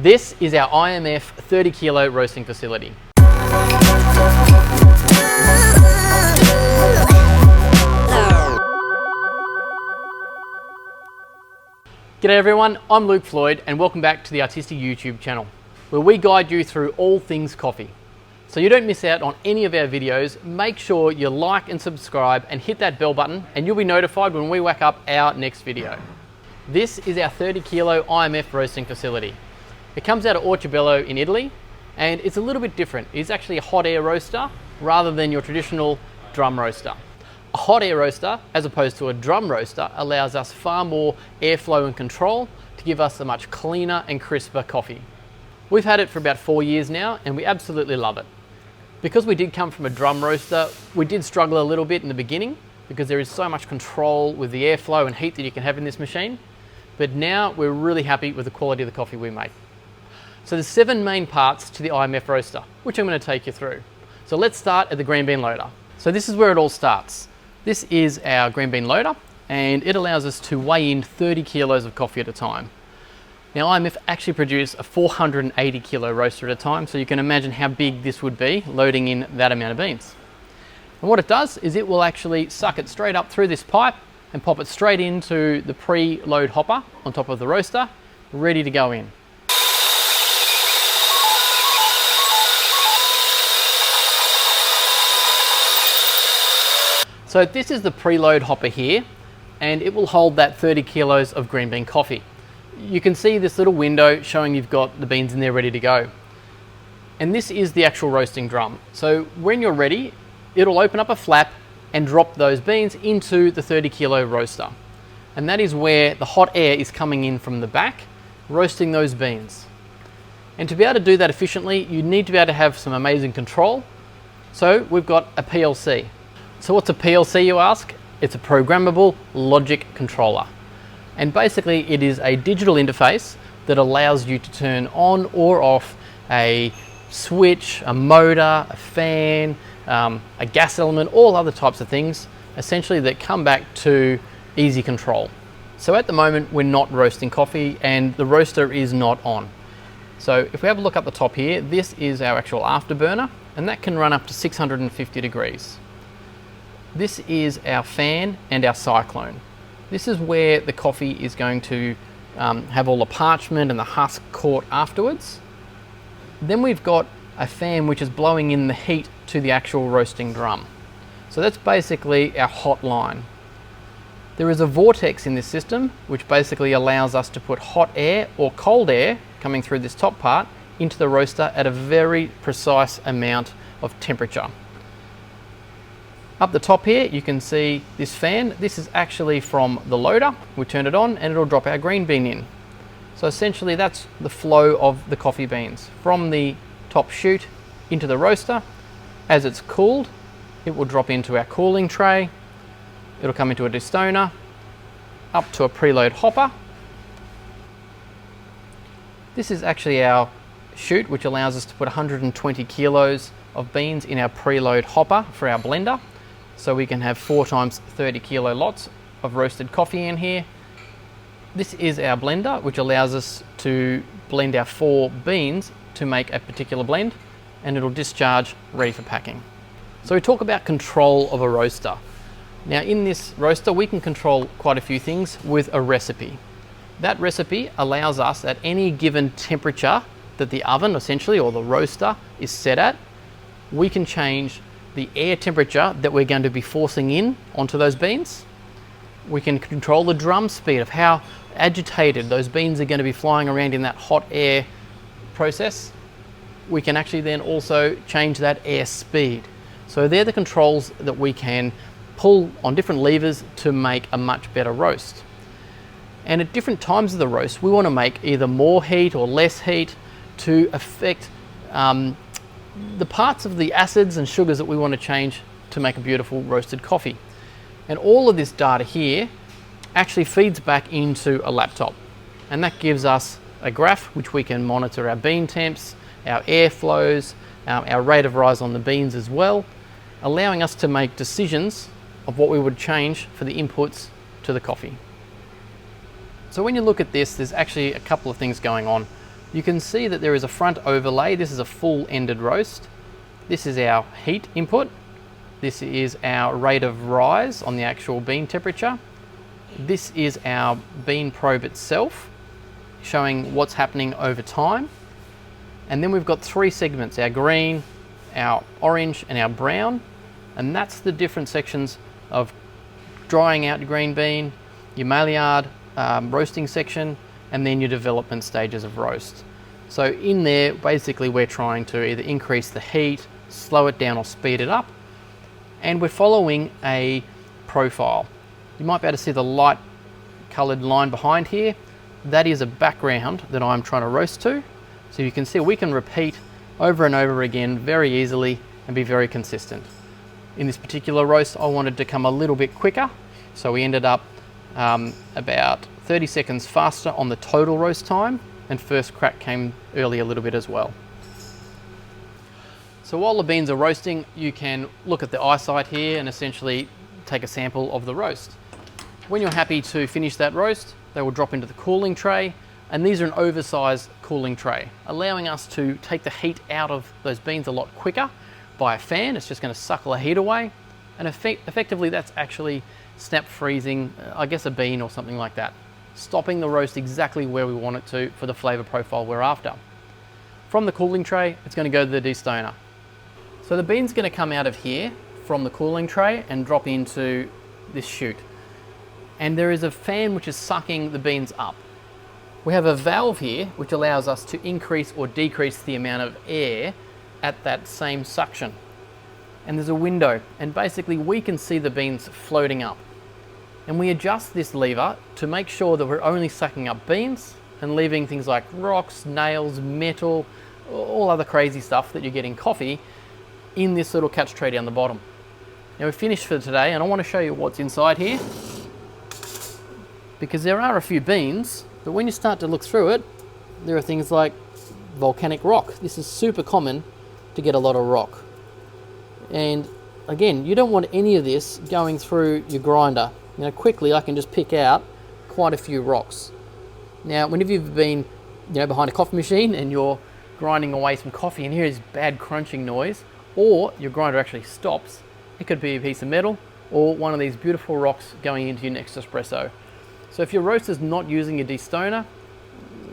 This is our IMF 30 kilo roasting facility. G'day everyone, I'm Luke Floyd and welcome back to the Artistic YouTube channel, where we guide you through all things coffee. So you don't miss out on any of our videos, make sure you like and subscribe and hit that bell button and you'll be notified when we whack up our next video. This is our 30 kilo IMF roasting facility. It comes out of Orchabello in Italy and it's a little bit different. It's actually a hot air roaster rather than your traditional drum roaster. A hot air roaster, as opposed to a drum roaster, allows us far more airflow and control to give us a much cleaner and crisper coffee. We've had it for about 4 years now and we absolutely love it. Because we did come from a drum roaster, we did struggle a little bit in the beginning because there is so much control with the airflow and heat that you can have in this machine. But now we're really happy with the quality of the coffee we make. So there's 7 main parts to the IMF roaster, which I'm going to take you through. So let's start at the green bean loader. So this is where it all starts. This is our green bean loader and it allows us to weigh in 30 kilos of coffee at a time. Now IMF actually produce a 480 kilo roaster at a time, so you can imagine how big this would be loading in that amount of beans. And what it does is it will actually suck it straight up through this pipe and pop it straight into the pre-load hopper on top of the roaster, ready to go in. So this is the preload hopper here, and it will hold that 30 kilos of green bean coffee. You can see this little window showing you've got the beans in there ready to go. And this is the actual roasting drum. So when you're ready, it'll open up a flap and drop those beans into the 30 kilo roaster. And that is where the hot air is coming in from the back, roasting those beans. And to be able to do that efficiently, you need to be able to have some amazing control. So we've got a PLC. So what's a PLC, you ask? It's a programmable logic controller. And basically it is a digital interface that allows you to turn on or off a switch, a motor, a fan, a gas element, all other types of things, essentially that come back to easy control. So at the moment we're not roasting coffee and the roaster is not on. So if we have a look up the top here, this is our actual afterburner and that can run up to 650 degrees. This is our fan and our cyclone. This is where the coffee is going to have all the parchment and the husk caught afterwards. Then we've got a fan which is blowing in the heat to the actual roasting drum. So that's basically our hot line. There is a vortex in this system which basically allows us to put hot air or cold air coming through this top part into the roaster at a very precise amount of temperature. Up the top here you can see this fan. This is actually from the loader. We turn it on and it'll drop our green bean in. So essentially that's the flow of the coffee beans from the top chute into the roaster. As it's cooled, it will drop into our cooling tray. It'll come into a Destoner, up to a preload hopper. This is actually our chute which allows us to put 120 kilos of beans in our preload hopper for our blender. So we can have 4 times 30 kilo lots of roasted coffee in here. This is our blender, which allows us to blend our 4 beans to make a particular blend, and it'll discharge ready for packing. So we talk about control of a roaster. Now in this roaster, we can control quite a few things with a recipe. That recipe allows us at any given temperature that the oven essentially, or the roaster, is set at, we can change the air temperature that we're going to be forcing in onto those beans. We can control the drum speed of how agitated those beans are going to be flying around in that hot air process. We can actually then also change that air speed. So they're the controls that we can pull on different levers to make a much better roast. And at different times of the roast, we want to make either more heat or less heat to affect the parts of the acids and sugars that we want to change to make a beautiful roasted coffee. And all of this data here actually feeds back into a laptop, and that gives us a graph which we can monitor our bean temps, our air flows, our rate of rise on the beans as well, allowing us to make decisions of what we would change for the inputs to the coffee. So when you look at this, there's actually a couple of things going on. You can see that there is a front overlay. This is a full ended roast. This is our heat input. This is our rate of rise on the actual bean temperature. This is our bean probe itself, showing what's happening over time. And then we've got three segments, our green, our orange and our brown. And that's the different sections of drying out your green bean, your Maillard roasting section, and then your development stages of roast. So in there, basically we're trying to either increase the heat, slow it down or speed it up. And we're following a profile. You might be able to see the light colored line behind here. That is a background that I'm trying to roast to. So you can see we can repeat over and over again very easily and be very consistent. In this particular roast, I wanted to come a little bit quicker. So we ended up about 30 seconds faster on the total roast time, and first crack came early a little bit as well. So while the beans are roasting, you can look at the eyesight here and essentially take a sample of the roast. When you're happy to finish that roast, they will drop into the cooling tray, and these are an oversized cooling tray, allowing us to take the heat out of those beans a lot quicker by a fan. It's just going to suck the heat away, and effectively that's actually snap freezing, I guess a bean or something like that, stopping the roast exactly where we want it to for the flavour profile we're after. From the cooling tray, it's going to go to the destoner. So the bean's going to come out of here from the cooling tray and drop into this chute. And there is a fan which is sucking the beans up. We have a valve here which allows us to increase or decrease the amount of air at that same suction. And there's a window, and basically we can see the beans floating up. And we adjust this lever to make sure that we're only sucking up beans and leaving things like rocks, nails, metal, all other crazy stuff that you get in coffee in this little catch tray down the bottom. Now we're finished for today, and I want to show you what's inside here, because there are a few beans, but when you start to look through it, there are things like volcanic rock. This is super common to get a lot of rock. And again, you don't want any of this going through your grinder. Now quickly I can just pick out quite a few rocks. Now whenever you've been behind a coffee machine and you're grinding away some coffee and hear this bad crunching noise, or your grinder actually stops, it could be a piece of metal or one of these beautiful rocks going into your next espresso. So if your roaster's not using a destoner,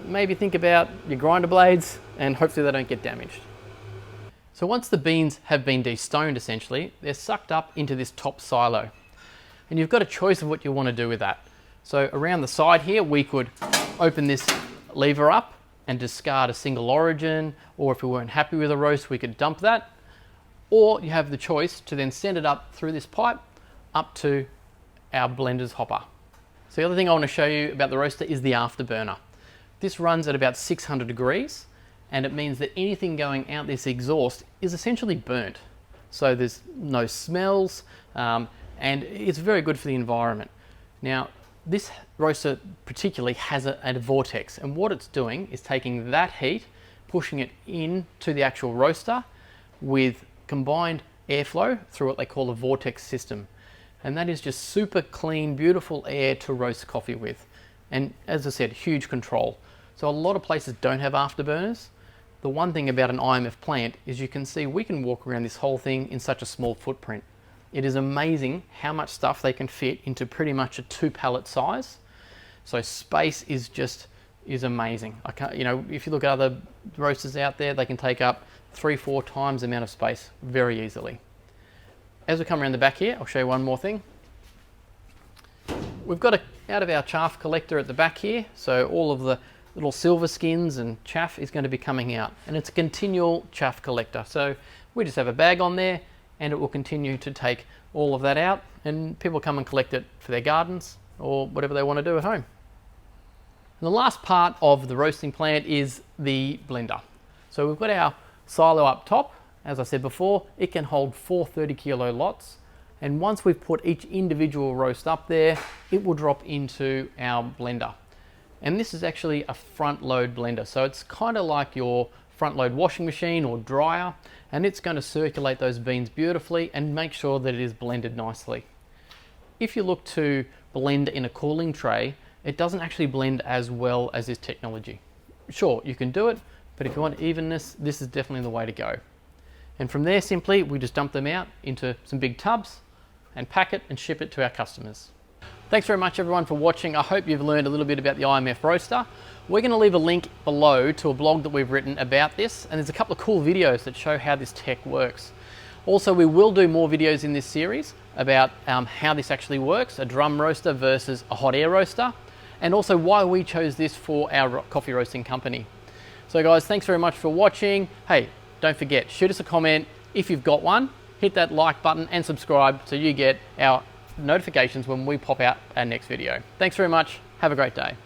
maybe think about your grinder blades and hopefully they don't get damaged. So once the beans have been destoned, essentially, they're sucked up into this top silo. And you've got a choice of what you want to do with that. So around the side here, we could open this lever up and discard a single origin, or if we weren't happy with a roast, we could dump that. Or you have the choice to then send it up through this pipe up to our blender's hopper. So the other thing I want to show you about the roaster is the Afterburner. This runs at about 600 degrees, and it means that anything going out this exhaust is essentially burnt. So there's no smells, and it's very good for the environment. Now, this roaster particularly has a vortex, and what it's doing is taking that heat, pushing it into the actual roaster with combined airflow through what they call a vortex system. And that is just super clean, beautiful air to roast coffee with. And as I said, huge control. So a lot of places don't have afterburners. The one thing about an IMF plant is you can see we can walk around this whole thing in such a small footprint. It is amazing how much stuff they can fit into pretty much a 2 pallet size. So space is amazing. I can't, if you look at other roasters out there, they can take up 3-4 times the amount of space very easily. As we come around the back here, I'll show you one more thing. We've got out of our chaff collector at the back here, so all of the little silver skins and chaff is going to be coming out, and it's a continual chaff collector. So we just have a bag on there and it will continue to take all of that out, and people come and collect it for their gardens or whatever they want to do at home. And the last part of the roasting plant is the blender. So we've got our silo up top. As I said before, it can hold 4 30-kilo lots, and once we've put each individual roast up there, it will drop into our blender. And this is actually a front load blender, so it's kind of like your front load washing machine or dryer, and it's going to circulate those beans beautifully and make sure that it is blended nicely. If you look to blend in a cooling tray, it doesn't actually blend as well as this technology. sure, you can do it, but if you want evenness, this is definitely the way to go. And from there, simply, we just dump them out into some big tubs and pack it and ship it to our customers. Thanks very much everyone for watching. I hope you've learned a little bit about the IMF roaster. We're going to leave a link below to a blog that we've written about this, and there's a couple of cool videos that show how this tech works. Also, we will do more videos in this series about how this actually works, a drum roaster versus a hot air roaster, and also why we chose this for our coffee roasting company. So guys, thanks very much for watching. Hey, don't forget, shoot us a comment if you've got one, hit that like button and subscribe so you get our notifications when we pop out our next video. Thanks very much. Have a great day.